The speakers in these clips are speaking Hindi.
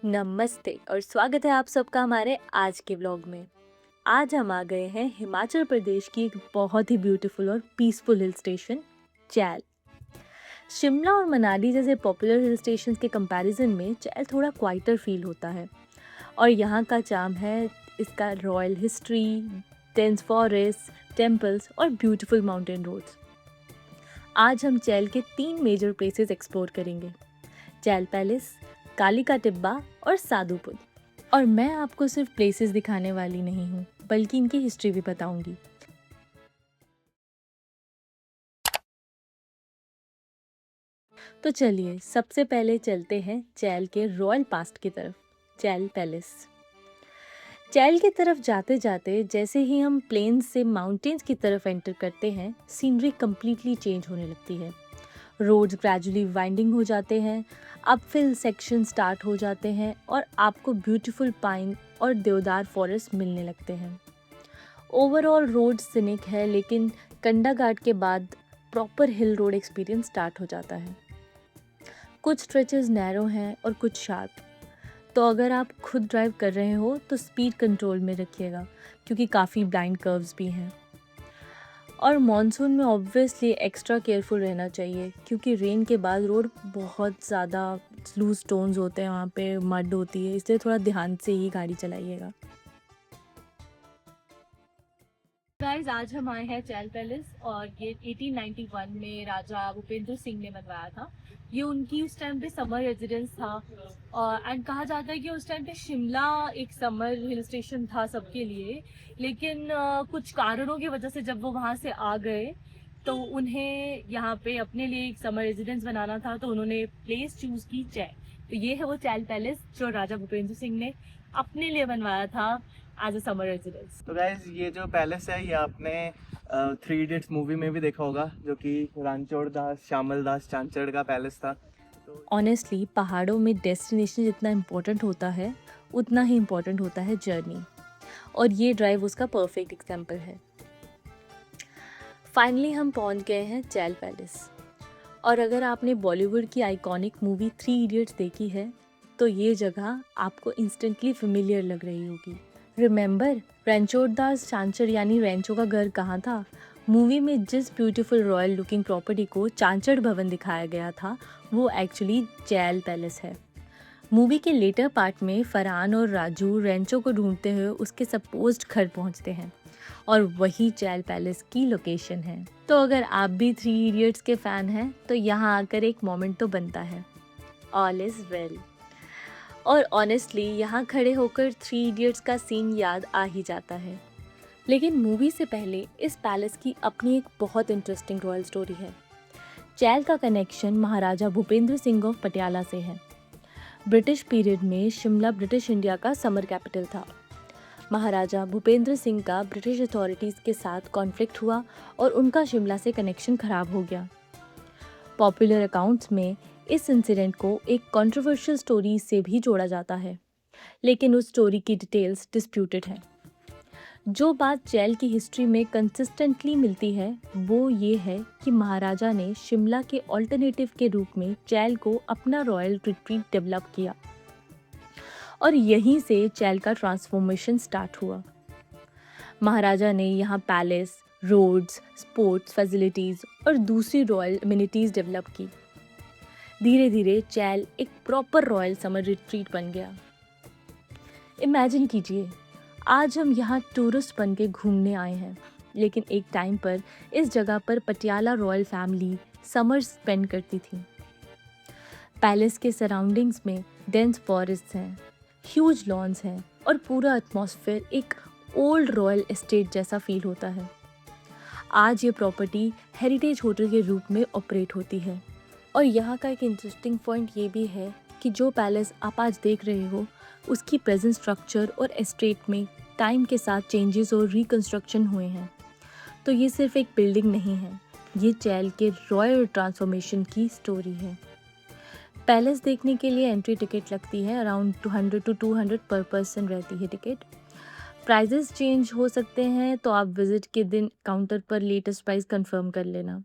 नमस्ते और स्वागत है आप सबका हमारे आज के व्लॉग में। आज हम आ गए हैं हिमाचल प्रदेश की एक बहुत ही ब्यूटीफुल और पीसफुल हिल स्टेशन चैल। शिमला और मनाली जैसे पॉपुलर हिल स्टेशन के कंपैरिजन में चैल थोड़ा क्वाइटर फील होता है और यहाँ का चार्म है इसका royal history, dense forest, temples और ब्यूटीफुल माउंटेन रोड्स। आज हम चैल के 3 मेजर प्लेसेस एक्सप्लोर करेंगे, चैल पैलेस, कालिका टिब्बा और साधुपुर। और मैं आपको सिर्फ प्लेसेस दिखाने वाली नहीं हूँ बल्कि इनकी हिस्ट्री भी बताऊंगी। तो चलिए सबसे पहले चलते हैं चैल के रॉयल पास्ट की तरफ, चैल पैलेस। चैल की तरफ जाते जाते जैसे ही हम प्लेन्स से माउंटेन्स की तरफ एंटर करते हैं, सीनरी कम्प्लीटली चेंज होने लगती है। रोड्स ग्रेजुअली वाइंडिंग हो जाते हैं, अपहिल सेक्शन स्टार्ट हो जाते हैं और आपको ब्यूटीफुल पाइन और देवदार फॉरेस्ट मिलने लगते हैं। ओवरऑल रोड सिनिक है, लेकिन कंडा घाट के बाद proper hill road experience start हो जाता है। कुछ स्ट्रेचेस नैरो हैं और कुछ शार्प, तो अगर आप खुद ड्राइव कर रहे हो तो स्पीड कंट्रोल में रखिएगा क्योंकि काफ़ी ब्लाइंड कर्व्स भी हैं। और मॉनसून में ऑब्वियसली एक्स्ट्रा केयरफुल रहना चाहिए क्योंकि रेन के बाद रोड बहुत ज़्यादा लूज स्टोन्स होते हैं, वहाँ पे मड होती है, इसलिए थोड़ा ध्यान से ही गाड़ी चलाइएगा। गाइस, आज हम आए हैं चैल पैलेस और ये 1891 में राजा भूपेंद्र सिंह ने बनवाया था। ये उनकी उस टाइम पे समर रेजिडेंस था और एंड कहा जाता है कि उस टाइम पे शिमला एक समर हिल स्टेशन था सबके लिए, लेकिन कुछ कारणों की वजह से जब वो वहाँ से आ गए तो उन्हें यहाँ पे अपने लिए एक समर रेजिडेंस बनाना था, तो उन्होंने प्लेस चूज की चैल। तो ये है वो चैल पैलेस जो राजा भूपेंद्र सिंह ने अपने लिए बनवाया था एज अ समर रेजिडेंस। तो गाइज ये जो पैलेस है ये आपने थ्री इडियट्स मूवी में भी देखा होगा, जो कि रणछोड़ दास श्यामल दास चांचड़ का पैलेस था। तो ऑनेस्टली पहाड़ों में डेस्टिनेशन जितना इम्पोर्टेंट होता है उतना ही इम्पोर्टेंट होता है जर्नी, और ये ड्राइव उसका परफेक्ट एग्जाम्पल है। फाइनली हम पहुंच गए हैं चैल पैलेस, और अगर आपने बॉलीवुड की आइकॉनिक मूवी 3 इडियट्स देखी है तो ये जगह आपको इंस्टेंटली फेमिलियर लग रही होगी। रिमेंबर रणछोड़ दास चांचड़ यानी रेंचो का घर कहाँ था? मूवी में जिस ब्यूटीफुल रॉयल लुकिंग प्रॉपर्टी को चांचड़ भवन दिखाया गया था वो एक्चुअली चैल पैलेस है। मूवी के लेटर पार्ट में फरहान और राजू रेंचो को ढूंढते हुए उसके सपोज्ड घर पहुंचते हैं और वही चैल पैलेस की लोकेशन है। तो अगर आप भी 3 इडियट्स के फैन हैं तो यहाँ आकर एक मोमेंट तो बनता है, ऑल इज वेल। और ऑनेस्टली यहाँ खड़े होकर 3 इडियट्स का सीन याद आ ही जाता है। लेकिन मूवी से पहले इस पैलेस की अपनी एक बहुत इंटरेस्टिंग रॉयल स्टोरी है। चैल का connection Maharaja Bhupendra Singh of Patiala से है। ब्रिटिश पीरियड में शिमला ब्रिटिश इंडिया का समर कैपिटल था। महाराजा भूपेंद्र सिंह का ब्रिटिश अथॉरिटीज़ के साथ कॉन्फ्लिक्ट हुआ और उनका शिमला से कनेक्शन खराब हो गया। पॉपुलर अकाउंट्स में इस इंसिडेंट को एक कंट्रोवर्शियल स्टोरी से भी जोड़ा जाता है, लेकिन उस स्टोरी की डिटेल्स डिस्प्यूटेड हैं। जो बात चैल की हिस्ट्री में कंसिस्टेंटली मिलती है वो ये है कि महाराजा ने शिमला के ऑल्टरनेटिव के रूप में चैल को अपना रॉयल रिट्रीट डेवलप किया और यहीं से चैल का ट्रांसफॉर्मेशन स्टार्ट हुआ। महाराजा ने यहाँ पैलेस, रोड्स, स्पोर्ट्स फैसिलिटीज़ और दूसरी रॉयल अम्यूनिटीज़ डेवलप की। धीरे धीरे चैल एक प्रॉपर रॉयल समर रिट्रीट बन गया। इमेजिन कीजिए, आज हम यहाँ टूरिस्ट बन के घूमने आए हैं, लेकिन एक टाइम पर इस जगह पर Patiala royal family summer spend करती थी। पैलेस के सराउंडिंग्स में डेंस फॉरेस्ट हैं, ह्यूज लॉन्स हैं और पूरा एटमॉस्फेयर एक ओल्ड रॉयल एस्टेट जैसा फील होता है। आज ये प्रॉपर्टी हेरिटेज होटल के रूप में ऑपरेट होती है। और यहाँ का एक इंटरेस्टिंग पॉइंट ये भी है कि जो पैलेस आप आज देख रहे हो उसकी प्रेजेंट स्ट्रक्चर और एस्टेट में टाइम के साथ चेंजेस और रिकंस्ट्रक्शन हुए हैं। तो ये सिर्फ एक बिल्डिंग नहीं है, ये चैल के रॉयल ट्रांसफॉर्मेशन की स्टोरी है। पैलेस देखने के लिए एंट्री टिकट लगती है, अराउंड 200 to 200 पर पर्सन रहती है टिकट। प्राइजेस चेंज हो सकते हैं, तो आप विजिट के दिन काउंटर पर लेटेस्ट प्राइस कंफर्म कर लेना।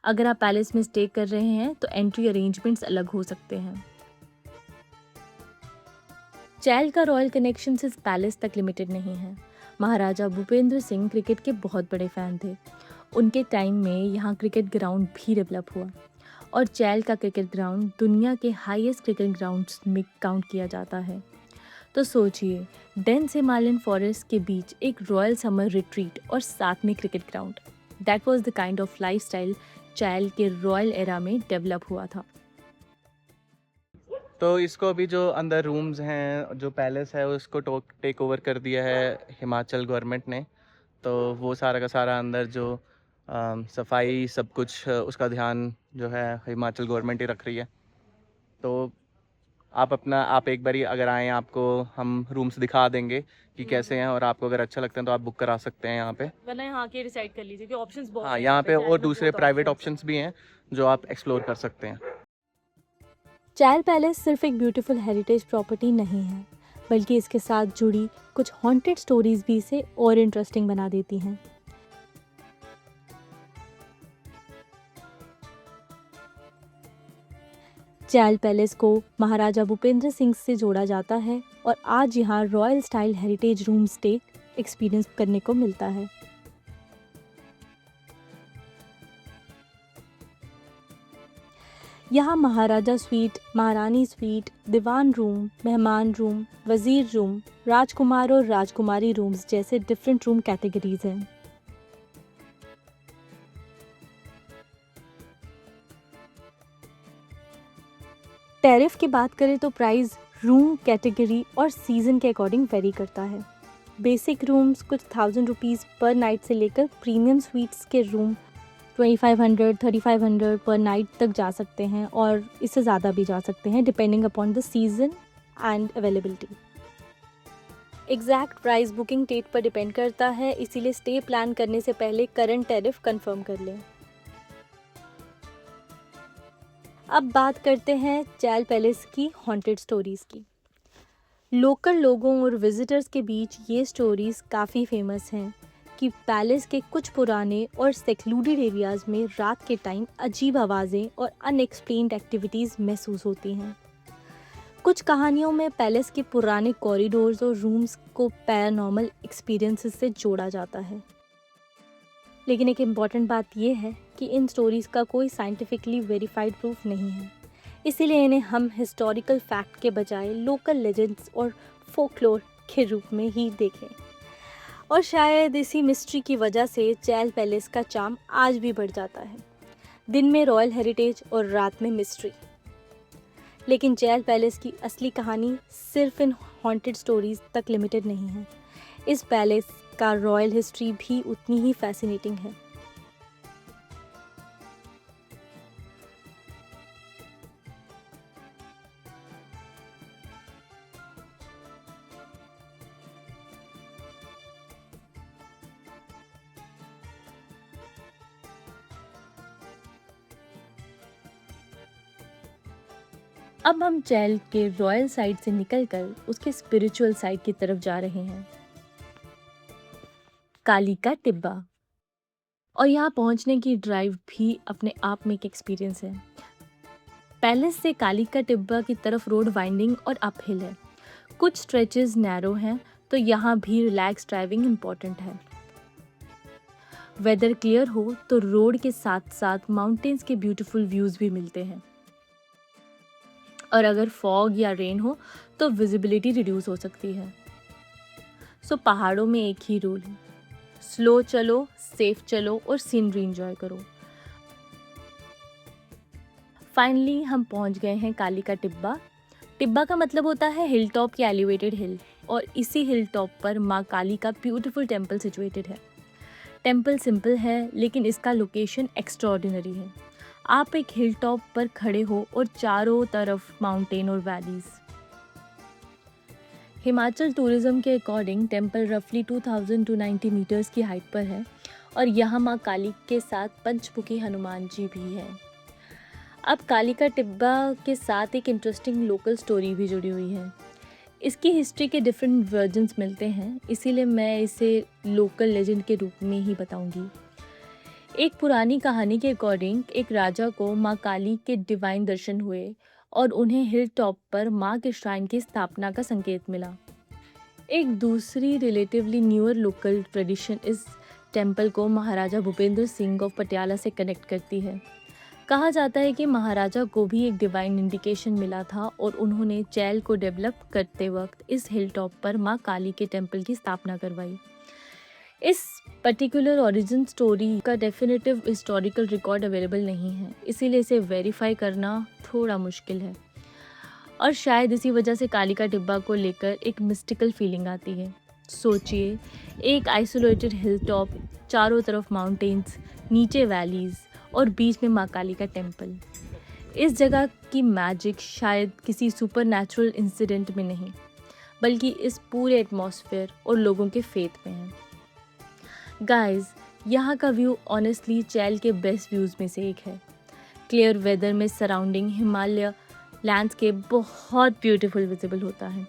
अगर आप पैलेस में स्टे कर रहे हैं तो एंट्री अरेंजमेंट्स अलग हो सकते हैं। चैल का रॉयल कनेक्शन सिर्फ पैलेस तक लिमिटेड नहीं है। महाराजा भूपेंद्र सिंह क्रिकेट के बहुत बड़े फैन थे। उनके टाइम में यहाँ क्रिकेट ग्राउंड भी डेवलप हुआ और चैल का क्रिकेट ग्राउंड दुनिया के हाईएस्ट क्रिकेट ग्राउंड्स में काउंट किया जाता है। तो सोचिए, डेंस हिमालयन फॉरेस्ट के बीच एक रॉयल समर रिट्रीट और साथ में cricket ground. That was the kind of lifestyle Chail के रॉयल एरा में डेवलप हुआ था। तो इसको अभी जो अंदर रूम्स हैं, जो पैलेस है, उसको टेक ओवर कर दिया है हिमाचल गवर्नमेंट ने। तो वो सारा का सारा अंदर जो सफाई सब कुछ उसका ध्यान जो है हिमाचल गवर्नमेंट ही रख रही है। तो आप एक बारी अगर आएँ, आपको हम रूम्स दिखा देंगे कि कैसे हैं, और आपको अगर अच्छा लगता है तो आप बुक करा सकते हैं यहाँ पे। वरना यहाँ के डिसाइड कर लीजिए कि ऑप्शंस बहुत हाँ, हैं यहाँ पे चैल और में, दूसरे बहुत प्राइवेट options हैं। ऑप्शंस भी हैं जो आप एक्सप्लोर कर सकते हैं। चैल पैलेस सिर्फ एक ब्यूटीफुल हेरिटेज प्रॉपर्टी नहीं है, बल्कि इसके साथ जुड़ी कुछ हॉन्टेड स्टोरीज भी इसे और इंटरेस्टिंग बना देती हैं। चैल पैलेस को महाराजा भूपेंद्र सिंह से जोड़ा जाता है और आज यहाँ royal style heritage room stay experience करने को मिलता है। यहाँ महाराजा स्वीट, महारानी स्वीट, दीवान रूम, मेहमान रूम, वजीर रूम, राजकुमार और राजकुमारी रूम्स जैसे डिफरेंट रूम कैटेगरीज हैं। टैरिफ की बात करें तो प्राइस रूम कैटेगरी और सीजन के अकॉर्डिंग वेरी करता है। बेसिक रूम्स कुछ 1000 रुपीज़ पर नाइट से लेकर प्रीमियम स्वीट्स के रूम 2500, 3500 पर नाइट तक जा सकते हैं और इससे ज़्यादा भी जा सकते हैं depending upon the season and availability. Exact price booking date पर डिपेंड करता है, इसीलिए स्टे प्लान करने से पहले करंट टैरिफ कंफर्म कर लें। अब बात करते हैं चैल पैलेस की हॉन्टेड स्टोरीज़ की। लोकल लोगों और विजिटर्स के बीच ये स्टोरीज़ काफ़ी फेमस हैं कि पैलेस के कुछ पुराने और सेक्लूडेड एरियाज़ में रात के टाइम अजीब आवाज़ें और अनएक्सप्लेन्ड एक्टिविटीज़ महसूस होती हैं। कुछ कहानियों में पैलेस के पुराने कॉरिडोर्स और रूम्स को पैरानॉर्मल एक्सपीरियंसेस से जोड़ा जाता है। लेकिन एक इम्पॉर्टेंट बात यह है कि इन स्टोरीज़ का कोई साइंटिफिकली वेरीफाइड प्रूफ नहीं है, इसीलिए इन्हें हम हिस्टोरिकल फैक्ट के बजाय लोकल लेजेंड्स और फोकलोर के रूप में ही देखें। और शायद इसी मिस्ट्री की वजह से चैल पैलेस का चार्म आज भी बढ़ जाता है। दिन में रॉयल हेरिटेज और रात में मिस्ट्री। लेकिन चैल पैलेस की असली कहानी सिर्फ इन हॉन्टेड स्टोरीज तक लिमिटेड नहीं है। इस पैलेस का रॉयल हिस्ट्री भी उतनी ही फैसिनेटिंग है। अब हम चैल के रॉयल साइड से निकलकर उसके स्पिरिचुअल साइड की तरफ जा रहे हैं, काली का टिब्बा। और यहाँ पहुँचने की ड्राइव भी अपने आप में एक एक्सपीरियंस है। पैलेस से काली का टिब्बा की तरफ रोड वाइंडिंग और अपहिल है। कुछ स्ट्रेचेस नैरो हैं, तो यहाँ भी रिलैक्स ड्राइविंग इम्पॉर्टेंट है। वेदर क्लियर हो तो रोड के साथ साथ माउंटेन्स के ब्यूटीफुल व्यूज़ भी मिलते हैं, और अगर फॉग या रेन हो तो विजिबिलिटी रिड्यूस हो सकती है। सो पहाड़ों में एक ही रूल है, स्लो चलो, सेफ चलो और सीनरी एंजॉय करो। फाइनली हम पहुंच गए हैं काली का टिब्बा। टिब्बा का मतलब होता है हिल टॉप या एलिवेटेड हिल, और इसी हिल टॉप पर माँ काली का ब्यूटीफुल टेम्पल सिचुएटेड है। टेम्पल सिंपल है लेकिन इसका लोकेशन एक्स्ट्राऑर्डिनरी है। आप एक हिल टॉप पर खड़े हो और चारों तरफ माउंटेन और वैलीज। हिमाचल टूरिज्म के अकॉर्डिंग टेम्पल रफली 2000 to 90 मीटर्स की हाइट पर है, और यहाँ माँ काली के साथ पंचमुखी हनुमान जी भी हैं। अब काली का टिब्बा के साथ एक इंटरेस्टिंग लोकल स्टोरी भी जुड़ी हुई है। इसकी हिस्ट्री के डिफरेंट वर्जन्स मिलते हैं, इसीलिए मैं इसे लोकल लेजेंड के रूप में ही बताऊंगी। एक पुरानी कहानी के अकॉर्डिंग एक राजा को माँ काली के डिवाइन दर्शन हुए और उन्हें हिल टॉप पर माँ के श्राइन की स्थापना का संकेत मिला। एक दूसरी रिलेटिवली न्यूअर लोकल ट्रेडिशन इस टेम्पल को महाराजा भूपेंद्र सिंह ऑफ पटियाला से कनेक्ट करती है। कहा जाता है कि महाराजा को भी एक डिवाइन इंडिकेशन मिला था और उन्होंने चैल को डेवलप करते वक्त इस हिल टॉप पर माँ काली के टेम्पल की स्थापना करवाई। इस पर्टिकुलर ओरिजिन स्टोरी का डेफिनेटिव हिस्टोरिकल रिकॉर्ड अवेलेबल नहीं है, इसीलिए इसे वेरीफाई करना थोड़ा मुश्किल है और शायद इसी वजह से काली का टिब्बा को लेकर एक मिस्टिकल फीलिंग आती है। सोचिए, एक आइसोलेटेड हिल टॉप, चारों तरफ माउंटेन्स, नीचे वैलीज और बीच में माँ काली का टेम्पल। इस जगह की मैजिक शायद किसी सुपरनैचुरल इंसिडेंट में नहीं, बल्कि इस पूरे एटमॉस्फेयर और लोगों के फेथ में है। गाइस, यहाँ का व्यू ऑनेस्टली चैल के बेस्ट व्यूज़ में से एक है। क्लियर वेदर में सराउंडिंग हिमालय लैंडस्केप बहुत ब्यूटीफुल विजिबल होता है।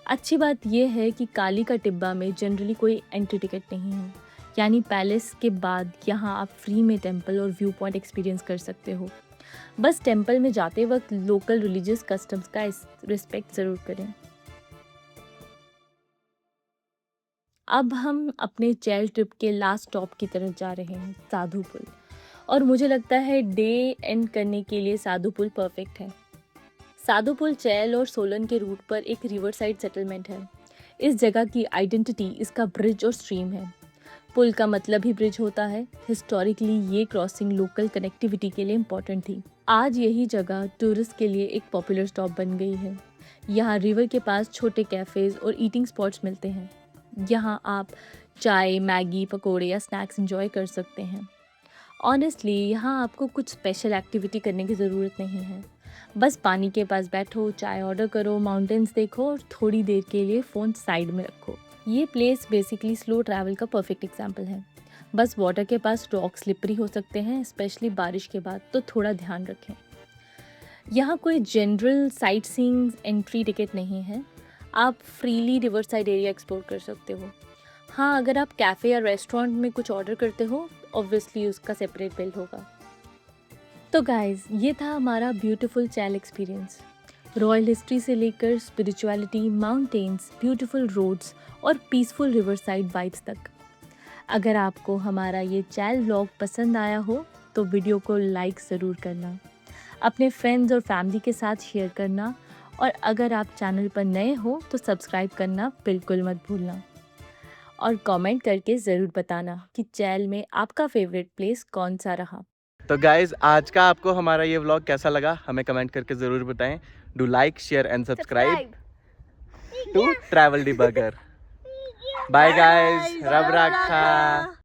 अच्छी बात यह है कि काली का टिब्बा में जनरली कोई एंट्री टिकट नहीं है, यानी पैलेस के बाद यहाँ आप फ्री में टेम्पल और व्यू पॉइंट एक्सपीरियंस कर सकते हो। बस टेम्पल में जाते वक्त लोकल रिलीजियस कस्टम्स का रिस्पेक्ट ज़रूर करें। अब हम अपने चैल ट्रिप के लास्ट स्टॉप की तरफ जा रहे हैं, साधु पुल। और मुझे लगता है डे एंड करने के लिए साधु पुल परफेक्ट है। साधु पुल चैल और सोलन के रूट पर एक रिवर साइड सेटलमेंट है। इस जगह की आइडेंटिटी इसका ब्रिज और स्ट्रीम है। पुल का मतलब ही ब्रिज होता है। हिस्टोरिकली ये क्रॉसिंग लोकल कनेक्टिविटी के लिए इम्पॉर्टेंट थी। आज यही जगह टूरिस्ट के लिए एक पॉपुलर स्टॉप बन गई है। यहाँ रिवर के पास छोटे कैफ़ेज़ और ईटिंग स्पॉट्स मिलते हैं। यहाँ आप चाय, मैगी, पकोड़े या स्नैक्स एंजॉय कर सकते हैं। ऑनेस्टली यहाँ आपको कुछ स्पेशल एक्टिविटी करने की ज़रूरत नहीं है। बस पानी के पास बैठो, चाय ऑर्डर करो, माउंटेन्स देखो और थोड़ी देर के लिए फ़ोन साइड में रखो। ये प्लेस बेसिकली स्लो ट्रैवल का परफेक्ट एग्जाम्पल है। बस वाटर के पास रॉक स्लिपरी हो सकते हैं, स्पेशली बारिश के बाद, तो थोड़ा ध्यान रखें। यहाँ कोई general sight seeing entry ticket नहीं है। आप freely river side area explore कर सकते हो। हाँ, अगर आप कैफ़े या रेस्टोरेंट में कुछ ऑर्डर करते हो, ऑब्वियसली उसका सेपरेट बिल होगा। तो गाइस, ये था हमारा ब्यूटीफुल चैल एक्सपीरियंस। रॉयल हिस्ट्री से लेकर स्पिरिचुअलिटी, माउंटेन्स, ब्यूटीफुल रोड्स और पीसफुल रिवर साइड वाइब्स तक। अगर आपको हमारा ये चैल व्लॉग पसंद आया हो तो वीडियो को लाइक ज़रूर करना, अपने फ्रेंड्स और फैमिली के साथ शेयर करना और अगर आप चैनल पर नए हो तो सब्सक्राइब करना बिल्कुल मत भूलना और कमेंट करके ज़रूर बताना कि चैल में आपका फेवरेट प्लेस कौन सा रहा। तो गाइज, आज का आपको हमारा ये व्लॉग कैसा लगा हमें कमेंट करके ज़रूर बताएं। Do like, share and subscribe to Travel Debugger. Bye guys, रब रखा।